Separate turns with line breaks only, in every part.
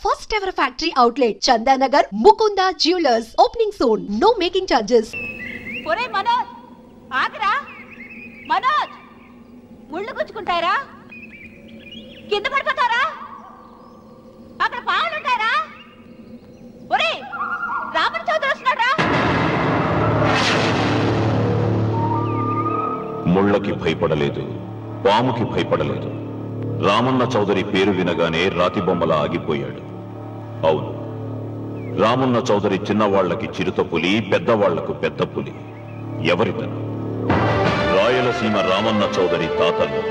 First ever factory outlet, Chandanagar, Mukunda Jewelers. Opening soon. No making charges.
ఒరే మనోజ్, ఆగరా మనోజ్. ముళ్ళు గుచ్చుకుంటారా? కింద పడిపోతారా? అక్కడ పావులు ఉంటారా? ఒరే రామన్ చౌదరి వస్తున్నాడా?
ముళ్ళకి భయపడలేదు, పాముకి భయపడలేదు. రామన్న చౌదరి పేరు వినగానే రాతిబొమ్మలా ఆగిపోయాడు. అవును, రామన్న చౌదరి చిన్నవాళ్లకి చిరుత పులి, పెద్దవాళ్లకు పెద్ద పులి. ఎవరితను? రాయలసీమ రామన్న చౌదరి తాతలు.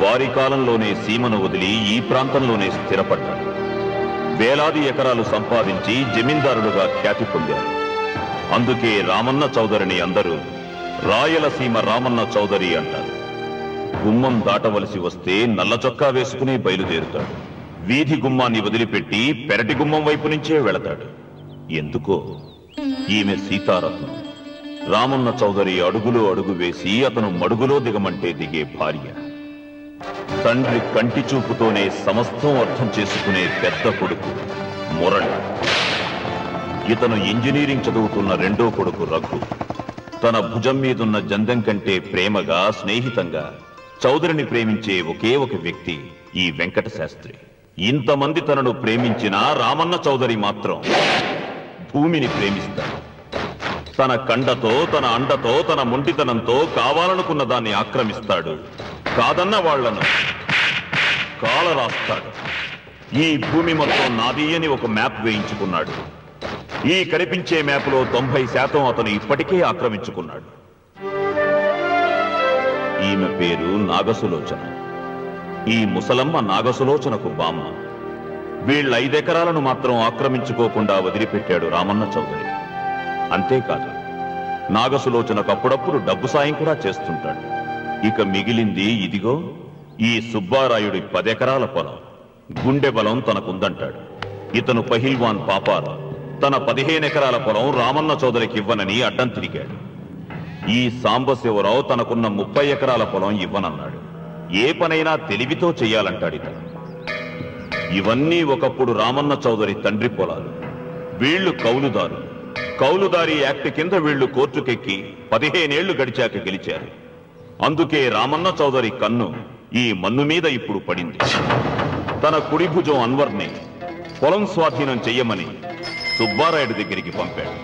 వారి కాలంలోనే సీమను వదిలి ఈ ప్రాంతంలోనే స్థిరపడ్డారు. వేలాది ఎకరాలు సంపాదించి జమీందారులుగా ఖ్యాతి పొందారు. అందుకే రామన్న చౌదరిని అందరూ రాయలసీమ రామన్న చౌదరి అంటారు. గుమ్మం దాటవలసి వస్తే నల్ల చొక్కా వేసుకుని బయలుదేరుతాడు. వీధి గుమ్మాన్ని వదిలిపెట్టి పెరటి గుమ్మం వైపు నుంచే వెళతాడు. ఎందుకో? ఈమె సీతారత్నం. రామన్న చౌదరి అడుగులో అడుగు వేసి అతను మడుగులో దిగమంటే దిగే భార్య. తండ్రి కంటి చూపుతోనే సమస్తం అర్థం చేసుకునే పెద్ద కొడుకు మురళి. ఇతను ఇంజనీరింగ్ చదువుతున్న రెండో కొడుకు రఘు. తన భుజం మీదున్న జందం కంటే ప్రేమగా, స్నేహితంగా చౌదరిని ప్రేమించే ఒకే ఒక వ్యక్తి ఈ వెంకట శాస్త్రి. ఇంతమంది తనను ప్రేమించిన రామన్న చౌదరి మాత్రం భూమిని ప్రేమిస్తాడు. తన కండతో, తన అండతో, తన మొండితనంతో కావాలనుకున్న దాన్ని ఆక్రమిస్తాడు. కాదన్న వాళ్లను కాలరాస్తాడు. ఈ భూమి మొత్తం నాది అని ఒక మ్యాప్ వేయించుకున్నాడు. ఈ కనిపించే మ్యాప్లో 90% అతను ఇప్పటికే ఆక్రమించుకున్నాడు. ఈమె పేరు నాగసులోచన. ఈ ముసలమ్మ నాగసులోచనకు బామ్మ. వీళ్ళ 5 ఎకరాలను మాత్రం ఆక్రమించుకోకుండా వదిలిపెట్టాడు రామన్న చౌదరి. అంతేకాదు, నాగసులోచనకు అప్పుడప్పుడు డబ్బు సాయం కూడా చేస్తుంటాడు. ఇక మిగిలింది ఇదిగో ఈ సుబ్బారాయుడి 10 ఎకరాల పొలం. గుండె బలం తనకుందంటాడు. ఇతను పహిల్వాన్ పాపారావు తన 15 ఎకరాల పొలం రామన్న చౌదరికి ఇవ్వనని అడ్డం తిరిగాడు. ఈ సాంబశివరావు తనకున్న 30 ఎకరాల పొలం ఇవ్వనన్నాడు. ఏ పనైనా తెలివితో చెయ్యాలంటాడు ఇతను. ఇవన్నీ ఒకప్పుడు రామన్న చౌదరి తండ్రి పొలాలు. వీళ్లు కౌలుదారు. కౌలుదారి యాక్ట్ కింద వీళ్లు కోర్టుకెక్కి 15 ఏళ్లు గడిచాక గెలిచారు. అందుకే రామన్న చౌదరి కన్ను ఈ మన్ను మీద ఇప్పుడు పడింది. తన కుడి భుజం అన్వర్ని పొలం స్వాధీనం చెయ్యమని సుబ్బారాయుడు దగ్గరికి పంపాడు.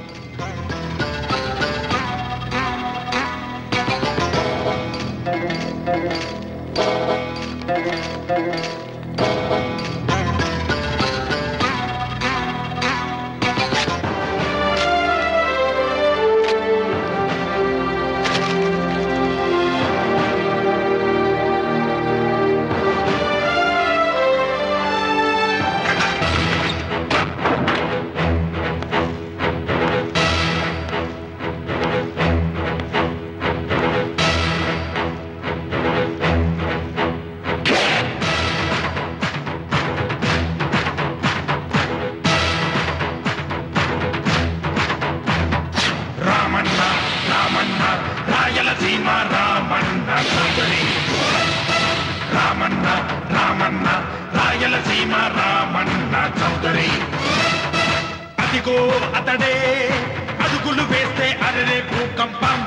అతడే అడుగులు వేస్తే అరరే భూకంపం.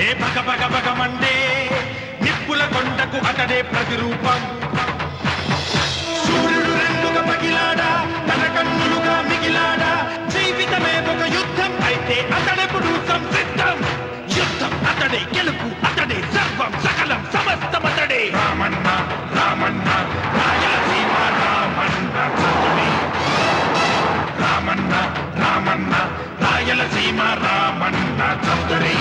ఏ భగ భగ భగమండే నిప్పుల కొండకు అతడే ప్రతిరూపం. సూర్యుడు రెండుగా పగిలాడా, తన కన్నులుగా మిగిలాడా. జీవితమే ఒక యుద్ధం అయితే అతడెప్పుడు సంసిద్ధం. యుద్ధం అతడే, గెలుపు అతడే, సర్వం సకలం సమస్తం అతడే. రామన్న రామన్న రాయలసీమ రామన్న చౌదరి. రామన్న రామన్న రాయలసీమ రామన్న చౌదరి.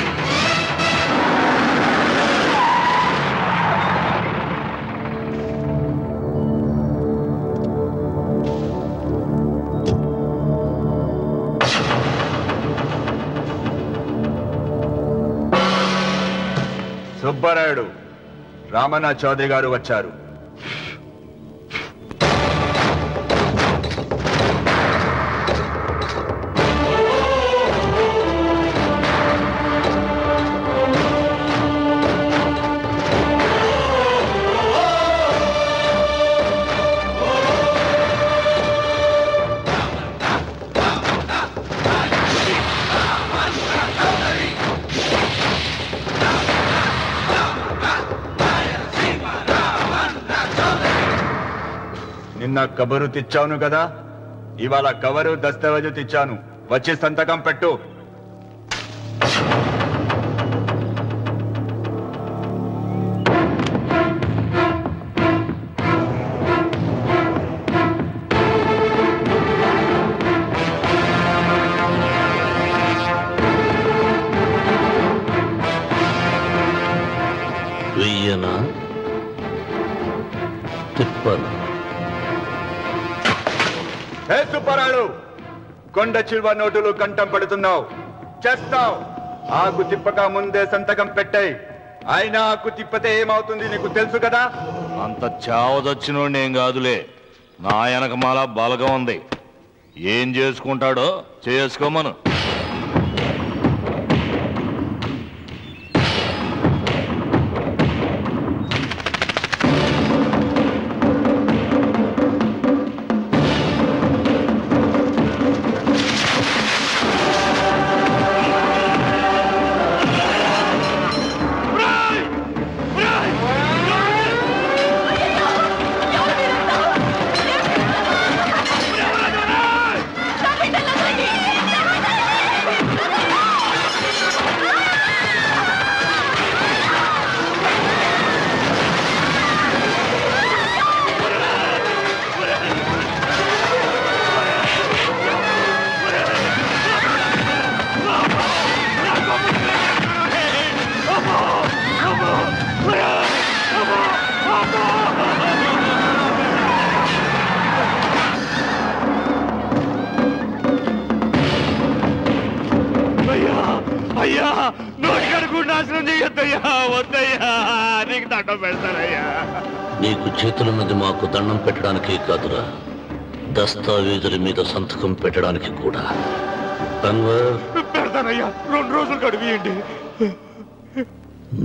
సుబ్బారాయుడు, రామన్న చౌదరి గారు వచ్చారు. నిన్న కబరు తెచ్చాను కదా, ఇవాళ కవరు దస్తావేజు తెచ్చాను. వచ్చి సంతకం పెట్టు.
వెయ్యనా తిప్పను?
హే సుబ్బారాయుడు, కొండ చిల్వ నోటులు కంఠం పడుతున్నావు, చేస్తావు. ఆకు తిప్పక ముందే సంతకం పెట్టాయి. అయినా ఆకు తిప్పతే ఏమవుతుంది నీకు తెలుసు కదా.
అంత చావదచ్చినోడు ఏం కాదులే, నా వెనకమాల బలగం ఉంది. ఏం చేసుకుంటాడో చేసుకోమను.
అయ్యా, నోటికడుగు నాశనం చేయొద్దయ్యా, వద్దయ్యా, నీకు దండం పెడతానయ్యా.
నీకు చేతులున్నది మాకు దండం పెట్టడానికి కాదురా, దస్తావేజుల మీద సంతకం పెట్టడానికి కూడా.
పెడతానయ్యా, 2 రోజులు గడిపియండి.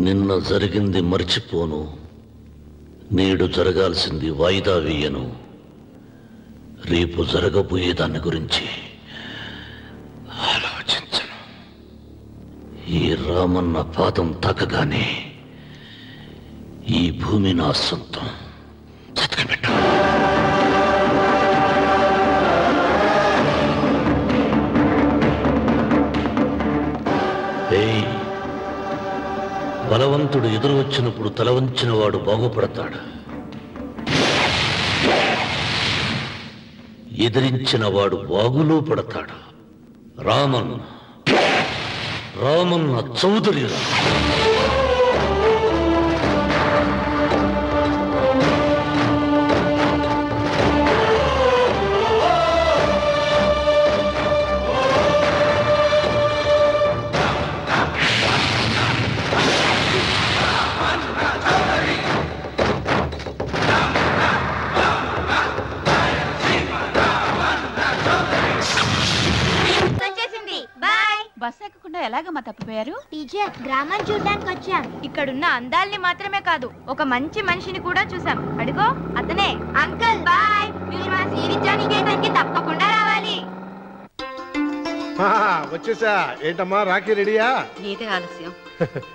నిన్న జరిగింది మర్చిపోను, నేడు జరగాల్సింది వాయిదా వేయను. రేపు జరగబోయే దాని గురించి ఆలోచించను. ఈ రామన్న పాదం తాకగానే ఈ భూమి నా సొంతం. సంతకం పెట్టు. బలవంతుడు ఎదురు వచ్చినప్పుడు తల వంచిన వాడు బాగుపడతాడు, ఎదిరించిన వాడు వాగులో పడతాడు. రామన్న చౌదరి.
బస్ ఎక్కకుండా ఎలాగమ్మా తప్పిపోయారు?
టీచర్, గ్రామం చూడడానికి వచ్చాం. ఇక్కడున్న అందాల్ని మాత్రమే కాదు, ఒక మంచి మనిషిని కూడా చూసాం. అడుగో అతనే. అంకుల్ బాయ్, మీరు మా శ్రీ విద్యానికేతన్కి తప్పకుండా రావాలి.
వచ్చేసా. ఏంటమ్మా రాఖీ రెడీయా?
నీదే ఆలస్యం.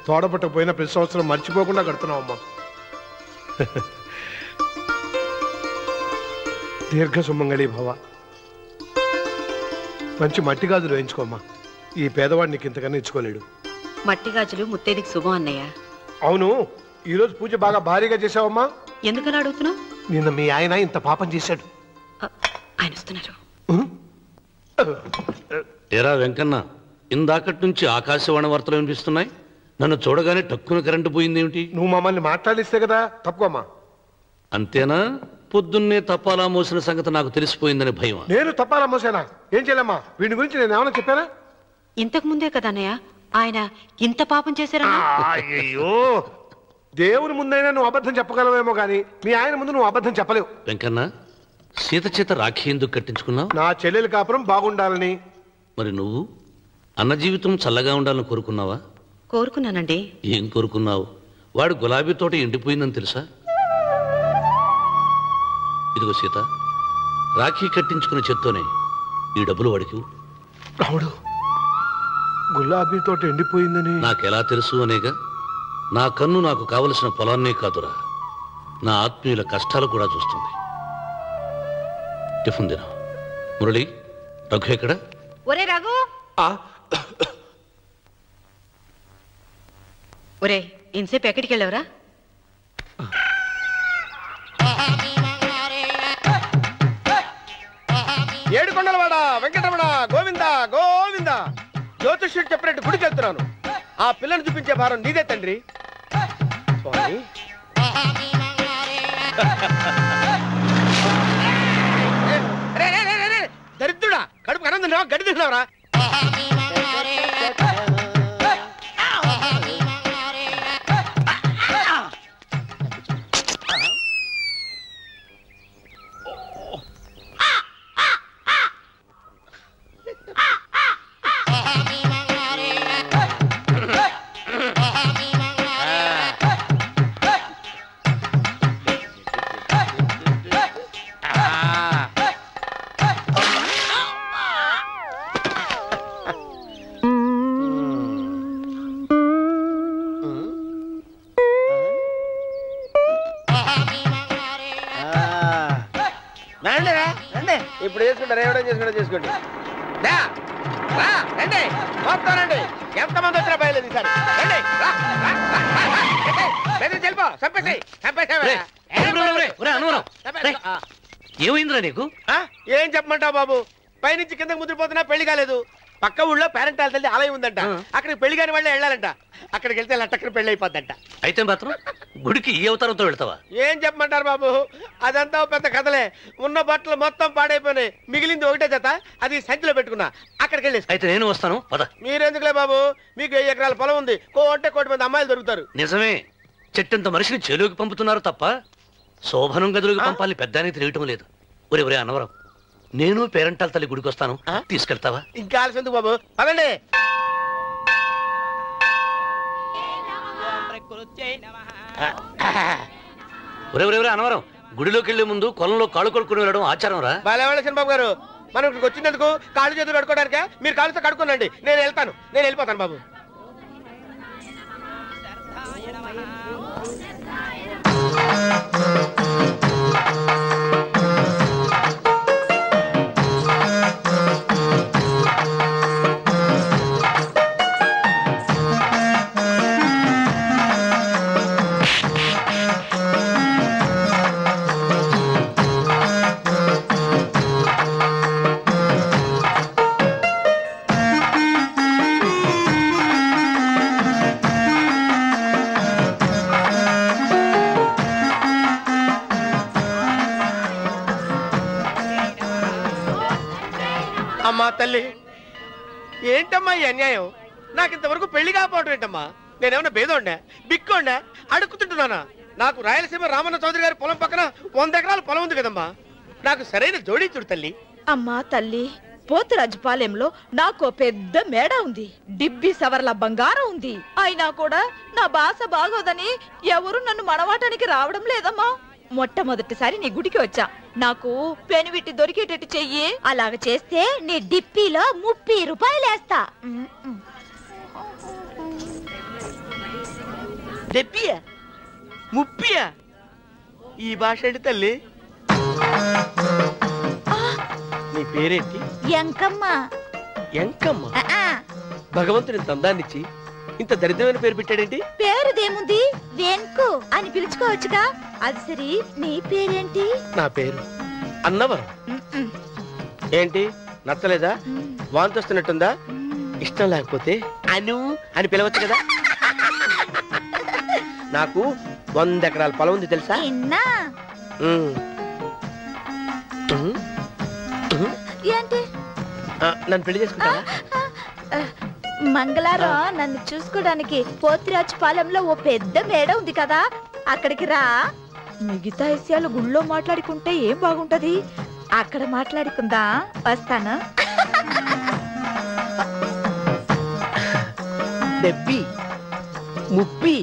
తోడపట్టకపోయినా ప్రతి సంవత్సరం మర్చిపోకుండా కడుతున్నావు అమ్మా. దీర్ఘ సుమంగళి భవ. మంచి మట్టి గాజులు వేయించుకోమ్మా. ఈ పేదవాడిని ఇంతకన్నా ఇచ్చుకోలేడు.
మట్టి గాజులు ముత్తైదికి శుభం అన్నయ్య.
అవును, ఈరోజు పూజ బాగా భారీగా చేసావమ్మా.
ఎందుకని అడుగుతున్నావు?
నిన్న మీ ఆయన ఇంత పాపం చేశాడు.
ఆయన వస్తున్నారు.
ఏరా వెంకన్న, ఇందాకటి నుంచి ఆకాశవాణి వార్తలు వినిపిస్తున్నాయి. నన్ను చూడగానే టక్కున కరెంటు పోయిందేమిటి?
నువ్వు మమ్మల్ని మాట్లాడిస్తే కదా. తప్పుకోమ్మా.
అంతేనా? పొద్దున్నే తప్పాలా మోసిన సంగతి నాకు తెలిసిపోయిందని భయం.
నేను తప్పాలా మోసానా? ఏం చేయలేమ్మా. వీడి గురించి నేను ఏమైనా చెప్పానా?
ఇంతకు ముందే కదా అన్నయ్య ఆయన ఇంత పాపం చేశారన్నా.
అయ్యో, దేవుని ముందైనా నువ్వు అబద్ధం చెప్పగలవేమో గానీ మీ ఆయన ముందు నువ్వు అబద్ధం చెప్పలేవు.
వెంకన్న, సీత చేత రాఖీ ఎందుకు కట్టించుకున్నావు?
నా చెల్లెలి కాపురం బాగుండాలని.
మరి నువ్వు అన్న జీవితం చల్లగా ఉండాలని కోరుకున్నావా?
కోరుకున్నానండి.
ఏం కోరుకున్నావు? వాడు గులాబీ తోట ఎండిపోయిందని తెలుసా? ఇదిగో సీత, రాఖీ కట్టించుకున్న చేత్తోనే ఈ డబ్బులు వాడికి.
రాముడు, గులాబీ తోట ఎండిపోయిందని
నాకెలా తెలుసు అనేగా. నా కన్ను నాకు కావలసిన పొలాన్నే కాదురా, నా ఆత్మీయుల కష్టాలు కూడా చూస్తుంది. టిఫిన్ తిన. మురళి, రఘు ఎక్కడ?
ఒరే రఘు, ఒరే ఇంతసేపు ఎక్కడికి వెళ్ళవరా?
ఏడుకొండలవాడ వెంకటరమణ గోవింద గోవింద. జ్యోతిష్యుడు చెప్పినట్టు గుడికి వెళ్తున్నాను. ఆ పిల్లను చూపించే భారం నీదే తండ్రి. స్వామి దరిద్రుడా, కడుపు అన్నం తిన్నావా, గడి తిన్నావరా? ఇప్పుడు చేసుకుంటారు, ఏవడం చేసుకుంటా చేసుకోండి. రండి మొత్తం రండి. ఎంతమంది వచ్చినా బయలుదేరి ఈసారి రండి. వెళ్ళిపో, చంపేసి
ఏమైందిరా నీకు?
ఏం చెప్పమంటావు బాబు? పైనుంచి కిందకు ముద్రపోతున్నా పెళ్లి కాలేదు. పక్క ఊళ్ళో పేరెంటాల తల్లి ఆలయం ఉందంట. అక్కడికి పెళ్లి కాని వాళ్ళే వెళ్ళాలంట. అక్కడికి వెళ్తే లట్టక్కన పెళ్లి అయిపోద్దంట.
అయితే మాత్రం గుడికి ఈ అవతారంతో వెళ్తావా?
ఏం చెప్పమంటారు బాబు, అదంతా పెద్ద కథలే. ఉన్న బట్టలు మొత్తం పాడైపోయినాయి. మిగిలింది ఒకటే జత, అది సంచిలో పెట్టుకున్నా. అక్కడికి వెళ్ళేసి
అయితే నేను వస్తాను పద.
మీరెందుకులే బాబు, మీకు 10 ఎకరాల పొలం ఉంది. అంటే 1 కోటి మంది అమ్మాయిలు దొరుకుతారు.
నిజమే, చెట్టంత మనిషిని చెరువుకి పంపుతున్నారు తప్ప శోభనం గదులకు పంపాలని పెద్దానికి తెలియటం లేదు. ఒరే ఒరే అన్నవరం, నేను పేరెంటాల తల్లి గుడికి వస్తాను, తీసుకెళ్తావా?
ఇంకా ఆలస్యం ఎందుకు బాబు, పదండి.
ఒరే ఒరే ఒరే అన్నవరం, గుడిలోకి వెళ్లే ముందు కొలంలో కాళ్ళు కొడుకుని వెళ్ళడం ఆచారం రా.
బాలేవాళ్ళ చంద్రబాబు గారు, మనం ఇక్కడికి వచ్చినందుకు కాళ్ళు చేతులు కడుక్కోవడానికే. మీరు కాళ్ళతో కడుక్కోనండి, నేను వెళ్తాను. నేను వెళ్ళిపోతాను బాబు. అమ్మా తల్లి, ఏంటమ్మా ఈ అన్యాయం? నాకు ఇంతవరకు పెళ్లి కాకపోవటం ఏంటమ్మా? నేనేమన్నా బేదోండా, బిక్కోండా, అడుక్కుతుంటున్నానా? నాకు రాయలసీమ రామన్న చౌదరి గారి పొలం పక్కన 100 ఎకరాల పొలం ఉంది కదమ్మా. నాకు సరైన జోడించుడు తల్లి.
అమ్మా తల్లి, పోతురాజుపాలెంలో నాకు పెద్ద మేడ ఉంది. డిబ్బి సవర్ల బంగారం ఉంది. అయినా కూడా నా భాష బాగోదని ఎవరు నన్ను మనవాటానికి రావడం లేదమ్మా. మొట్టమొదటిసారి నీ గుడికి వచ్చా. నాకు పెనువిట్టి దొరికేటట్టు చెయ్యి. అలాగ చేస్తే నీ డిప్పిలో 30 రూపాయలు వేస్తా.
డెప్పియా 30? ఈ భాష ఏంటి తల్లి? నీ పేరేంటి?
ఎంకమ్మ.
ఎంకమ్మ? భగవంతుని ఇంత అందాన్నిచ్చి ఇంత దరిద్రమైన పేరు పెట్టాడేంటి?
పేరుదేముంది, వెంకు అని పిలుచుకోవచ్చుగా. అది సరి, నీ పేరేంటి?
నా పేరు అన్నవరం. ఏంటి నచ్చలేదా? వాంతి వస్తున్నట్టుందా? ఇష్టం లేకపోతే అను అని పిలవచ్చు కదా. నాకు 100 ఎకరాల పొలం ఉంది తెలుసా?
ఏంటి?
నన్ను పెళ్లి చేసుకుంటావా?
మంగళారం నన్ను చూసుకోవడానికి పోతిరాజుపాలెంలో ఓ పెద్ద మేడ ఉంది కదా, అక్కడికి రా. మిగతా విషయాలు గుళ్ళో మాట్లాడుకుంటే ఏం బాగుంటది, అక్కడ మాట్లాడుకుందా. వస్తాను.
డెబ్బి 30